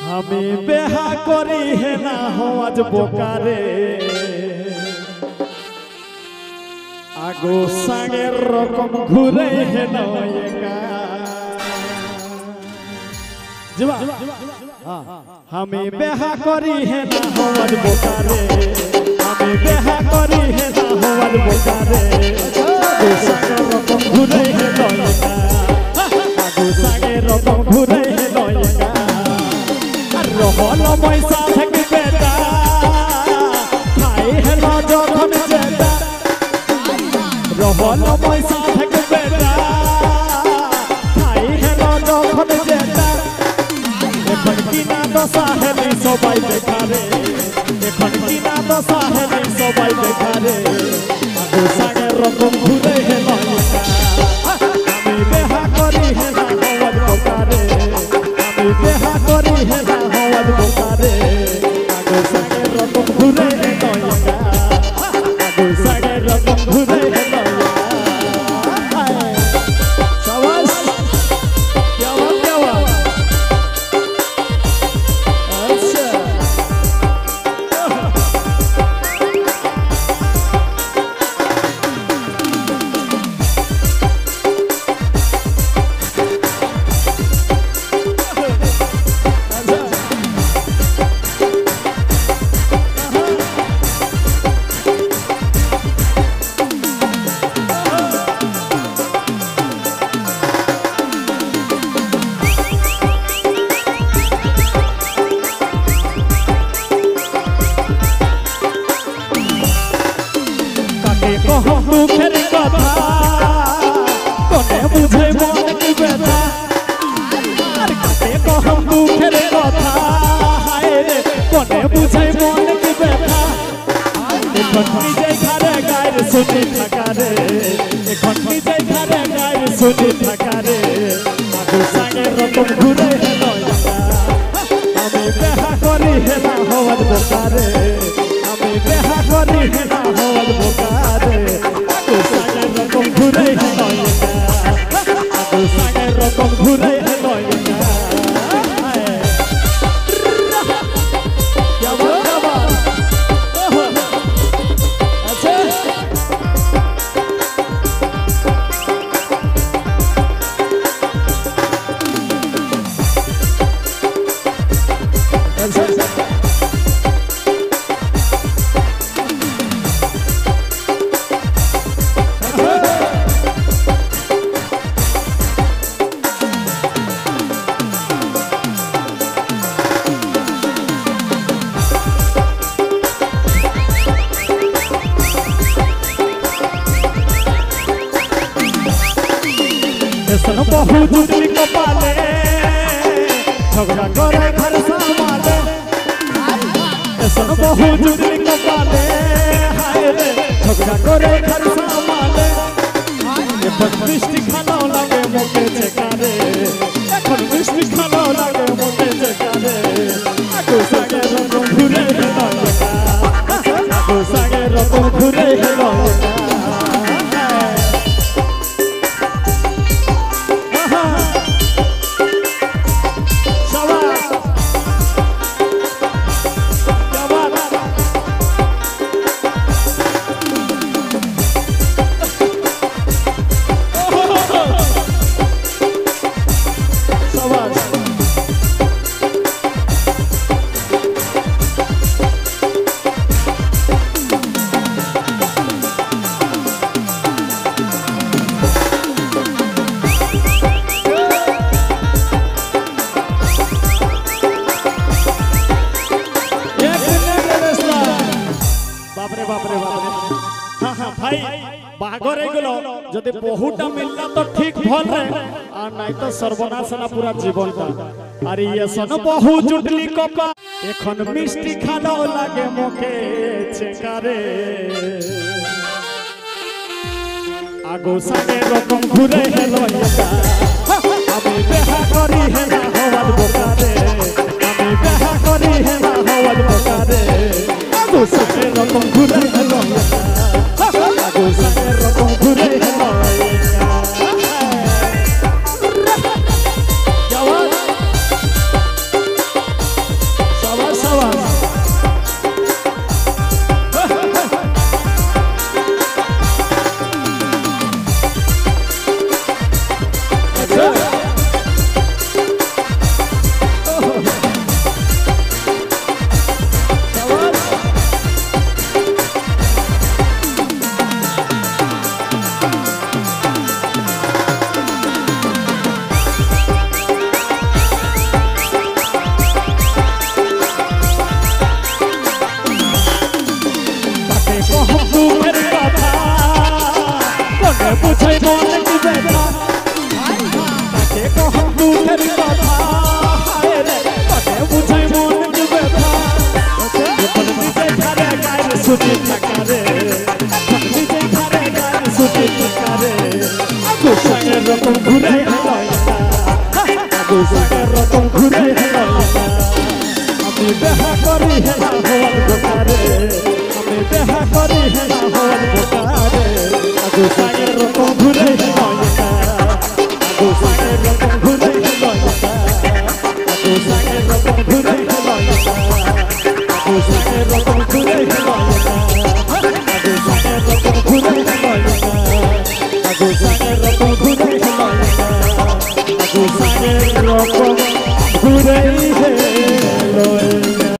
हमें बेहा करी है ना हो आज बोकारे आगो सांगे रकम घुरे है ना हमें बेहा करी है ना हो आज बोकारे हमें बेहा करी है ना हो आज बोकारे आगो सांगे रकम घुरे है ना आगो सांगे रकम घुरे है ना रहल पैसा थक बेटा खाई है ना जखन जेता रहल पैसा थक बेटा खाई है ना जखन जेता एखन किना दशा हेली सबाई बेकारे एखन किना दशा हेली सबाई बेकारे आगो सांगे रकम घुरे है ना আমি বেহা করি है ना हवद बोकारे আমি বেহা করি है ना हवद बोकारे आगो सांगे रकम घुरे है ना आगो सांगे रकम घुरे है ना शाबाश क्या बात अच्छा दुखेर कथा कोने बुझे मन की व्यथा काटे कहम दुखेर कथा हाय रे कोने बुझे मन की व्यथा एखन निजे घरे गायर सुनी थाका रे एखन निजे घरे गायर सुनी थाका रे आगो सांगे रकम घुरे है नया আমি বেহা করি है ना हवद बोकारे আমি বেহা করি है ना हवद बोकारे आगो सांगे रकम घुरे है नया आगो सांगे रकम घुरे है नया क्या बात अच्छा सन बहु जुटली कपाले झगड़ा करे घर संभाले सन बहु जुटली कपाले हाय रे झगड़ा करे घर संभाले एखन मिष्टी खाना लागे मोके चेकारे एखन मिष्टी खाना लागे मोके चेकारे आगो सांगे रकम घुरे है नया आगो सांगे रकम घुरे है नया बागरे गलो जदि बहुटा मिलला तो ठीक भल रे आ नहीं तो सर्वनाश ना पूरा जीवन का अरे ये सन बहु जुटली कपा एखन मिष्टी खाना लागे मोके चेकारे आगो सांगे रकम घुरे है लइका আমি বেহা করি है ना हवद बोकारे আমি বেহা করি है ना हवद बोकारे आगो सांगे रकम घुरे है लइका आगो सांगे रकम घुरे है लइका দুঃখের কথা হায় রে কনে বুঝাই মন কি ব্যথা জীবন নিজে ঘরে গায়ের ছুটি থাকা রে নিজে ঘরে গায়ের ছুটি থাকা রে গোসাইয়ের রকম ঘুরে হয় গোসাইয়ের রকম ঘুরে হয় আমি বেহা করি হেলা হওয়ার বোকারে আমি বেহা করি হেলা হওয়ার বোকারে গোসাইয়ের রকম ঘুরে হয় গোসাইয়ের রকম ঘুরে হয় গোসাইয়ের রকম ঘুরে হয় গোসাইয়ের রকম ঘুরে হয় গোসাইয়ের রকম ঘুরে হয় গোসাইয়ের রকম ঘুরে হয় গোসাইয়ের রকম ঘুরে